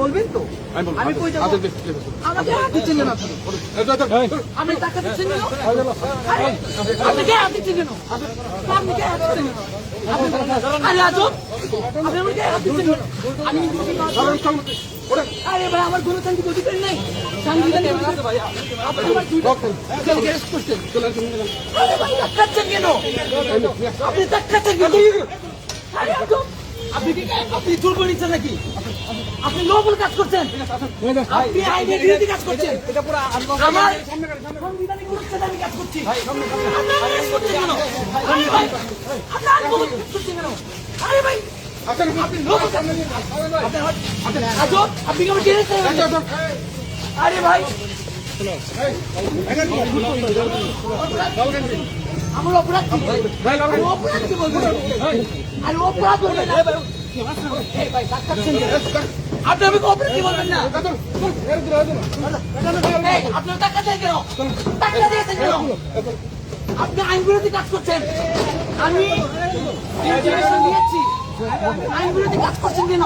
বলবেন তো? আমি কই যাবো? আমাকে হাত দিচ্ছেন কেন আপনি? আমি টাকা দিচ্ছেন কেন? আপনি কে হাত দিচ্ছেন কেন? আপনি কে হাত দিচ্ছেন কেন? আরে আজব, আপনি আমার কে হাত দিচ্ছেন কেন? আমি আরে ভাই আমার গণতান্ত্রিক অধিকার নেই, সাংবিধানিক অধিকার। আপনি আমার দুইটা অ্যারেস্ট করছেন। আরে ভাই ধাক্কাচ্ছেন কেন? আপনি ধাক্কাচ্ছেন কেন? আরে আজব, আপনি জোর করে নিচ্ছেন নাকি? আপনি লবল কাজ করছেন, আপনি আইনের বিরোধী কাজ করছেন। আমার সাংবিধানিক অনুচ্ছেদে আমি কাজ করছি। আপনি arrest করছেন কেন? আরে ভাই, আপনি আন্দোলন করছেন কেন? আরে ভাই, আপনি লবল কাজ করছেন। আজব, আপনি কি আমার জেলে চাইবেন? আরে ভাই, আমার অপরাধ কি? আমি অপরাধ কি বলবো? আমি অপরাধ বলবেন না। এই ভাই, ধাক্কাচ্ছেন কেন? আপনি আমাকে অপরাধ কি বলবেন না? এই, আপনার টাকা দেন কেন? টাকা দিয়েছেন কেন? আপনি আইন বিরোধী কাজ করছেন। আমি ইনফরমেশন দিয়েছি, আইন বিরোধী কাজ করছেন কেন?